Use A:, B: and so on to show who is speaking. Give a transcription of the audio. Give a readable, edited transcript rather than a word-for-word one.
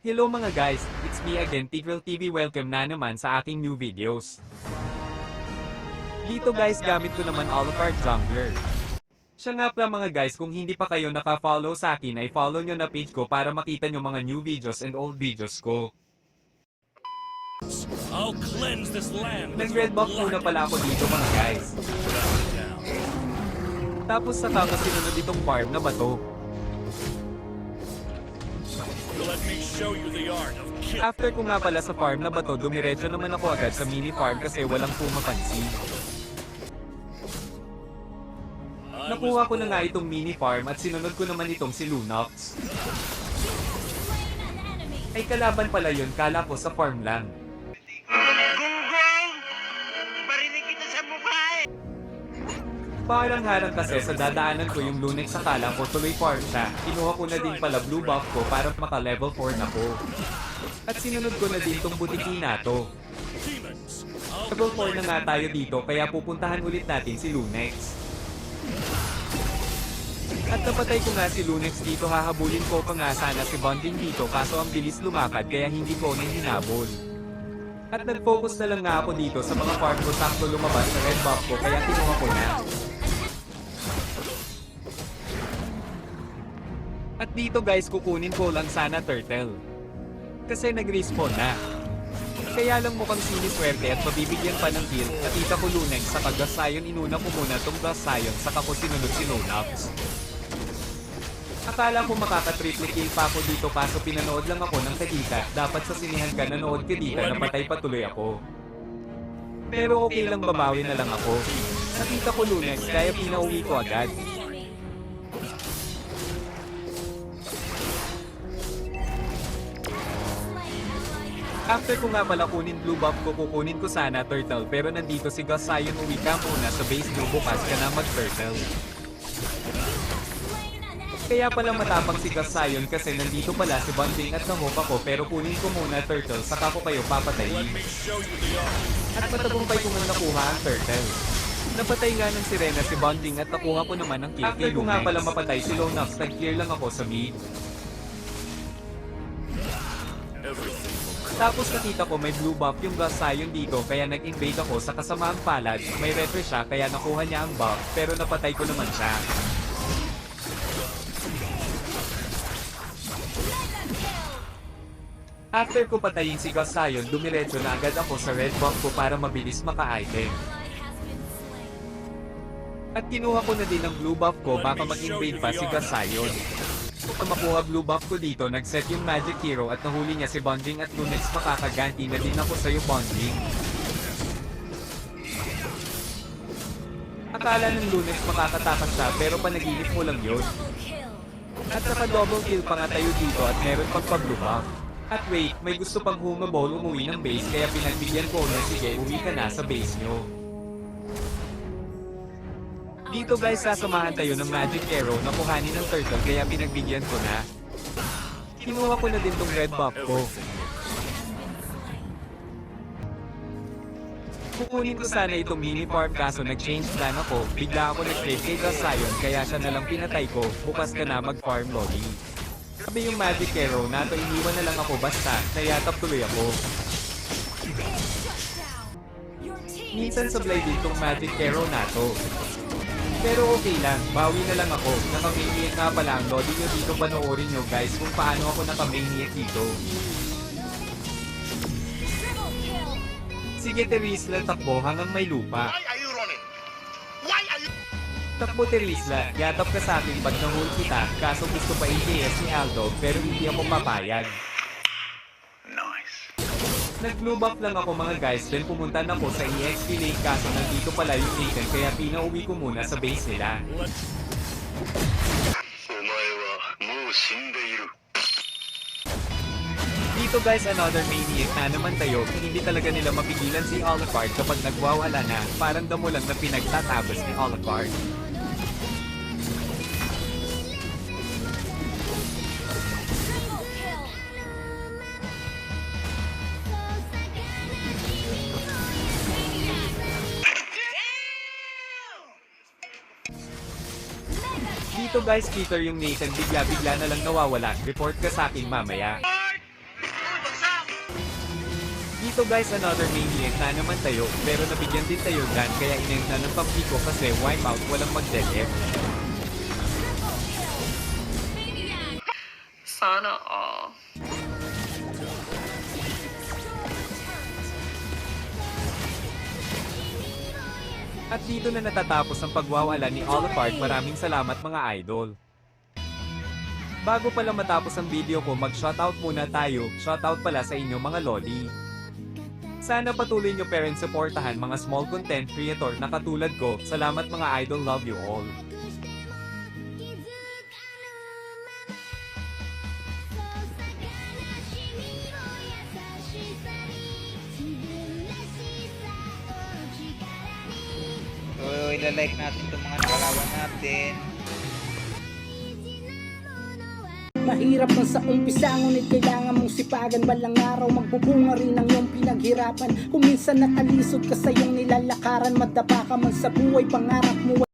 A: Hello mga guys, it's me again Tigreal TV, welcome na naman sa aking new videos. Dito guys gamit ko naman Alucard Jungler. Siya nga pala mga guys, kung hindi pa kayo naka-follow sa akin ay follow nyo na page ko para makita nyo mga new videos and old videos ko.
B: I'll cleanse this land.
A: Nag-red buff muna pala ako dito mga guys. Tapos saka ko sinunod itong farm na bato.
B: Let me show you the art of kill.
A: After ko nga pala sa farm na bato, dumiretso naman ako agad sa mini farm kasi walang pumapansin. Nakuha ko na nga itong mini farm at sinunod ko naman itong si Lunox. Ay kalaban pala yun, kala ko sa farm lang.
C: Gunggong! Barinig kita sa mukha eh!
A: Parang harang kasi sa dadaanan ko yung Lunex sa kala ko tuloy farm siya. Kinuha ko na din pala blue buff ko para maka level 4 na ko. At sinunod ko na din tong butiki na to.
B: Demons.
A: Level 4 na nga tayo dito kaya pupuntahan ulit natin si Lunex. At napatay ko nga si Lunex dito, hahabulin ko pa nga sana si Bonding dito kaso ang bilis lumakad kaya hindi ko na hinabol. At nag-focus na lang nga ako dito sa mga farm ko sakto lumabas sa red buff ko kaya kinuha ko na. At dito guys kukunin ko lang sana turtle. Kasi nag-respawn na. Kaya lang mukhang siniswerte at mabibigyan pa ng heal at ita ko Lunex sa Gasayon, inuna ko muna tong Gasayon saka ko sinunod si Lunox. Akala ko makaka-triple kill pa ako dito kaso pinanood lang ako ng kadita. Dapat sa sinihan ka nanood kadita, napatay patuloy ako. Pero okay lang, babawi na lang ako. Nakita ko Lunex kaya pinauwi ko agad. After ko nga pala kunin blue buff ko, kukunin ko sana turtle pero nandito si Gasayon, uwi ka muna sa base nyo, bukas ka na mag-turtle. Kaya pala matapang si Gasayon kasi nandito pala si Bonding at nahope ako pero kunin ko muna turtle saka ko kayo papatayin.
B: Let me show you the art.
A: At matagumpay ko muna nakuha ang turtle. Napatay nga ng sirena si Bonding at nakuha ko naman ang kill. After ko nga pala mapatay si Lunox, nag-clear lang ako sa mid.
B: Everything.
A: Tapos nakita ko may blue buff yung Gasayon dito kaya nag-invade ako sa kasamaang palad. May retry siya kaya nakuha niya ang buff pero napatay ko naman siya. After ko patayin si Gasayon, dumiretso na agad ako sa red buff ko para mabilis maka-item. At kinuha ko na din ang blue buff ko baka mag-invade pa si Gasayon. Kung makuha blue buff ko dito, nag-set yung Magic Hero at nahuli niya si Bonding at Lunex, makakaganti na din ako sa'yo Bonding. Akala ng Lunex makakatakas siya pero panaginip mo lang yun. At naka-double kill pa nga tayo dito at meron pang pa-blue buff. At wait, may gusto pang humabol umuwi ng base kaya pinagbigyan ko na sige uwi ka na sa base nyo. Dito guys sasamahan tayo ng Magic Arrow na kuhanin ng turtle kaya pinagbigyan ko na. Kinuha ko na din tong red buff ko. Kukunin ko sana itong mini farm kaso nag-change plan ako, bigla ako nag-trade kay Gasayon kaya siya nalang pinatay ko, bukas ka na mag-farm lobby. Sabi yung Magic Arrow na to, iniwan na lang ako basta, nayatap tuloy ako. Minsan sablay din tong Magic Arrow na to. Pero okay lang, bawi na lang ako. Naka-maniac nga pala ang lodi nyo dito, panoorin nyo guys kung paano ako naka-maniac dito. Sige Terisla, takbo hanggang may lupa.
C: Why are you running? Why are you...
A: Takbo Terisla, yatap ka sa akin pag nahul kita, kaso gusto pa i-KS ni Aldo pero hindi ako papayag.
C: Nice.
A: Nag-blue buff lang ako mga guys, then pumunta na ako sa EXP lane kaso nandito pala yung Nathan kaya pinauwi ko muna sa base nila. Dito guys, another maniac na naman tayo, hindi talaga nila mapigilan si Alucard kapag nagwawala na, parang damo lang na pinagtatabas ni Alucard. Dito guys, Peter yung Nathan bigla-bigla na lang nawawala, report ka sa akin mamaya. Dito guys, another maniac na naman tayo, pero nabigyan din tayo dyan kaya inend na ng pampiko kasi wipeout walang mag-delete.
D: Sana all.
A: At dito na natatapos ang pagwawala ni Olapart. Maraming salamat mga idol. Bago pala matapos ang video ko, mag-shoutout muna tayo. Shoutout pala sa inyo mga loli. Sana patuloy nyo parent supportahan mga small content creator na katulad ko. Salamat mga idol, love you all.
E: So, ilalike natin itong mga kalawan natin.
F: Mahirap man sa umpisa, ngunit kailangan mong sipagan. Balang araw magbubunga rin ang iyong pinaghirapan. Kung minsan nakalisod ka sa iyong nilalakaran, madapa ka man sa buhay, pangarap mo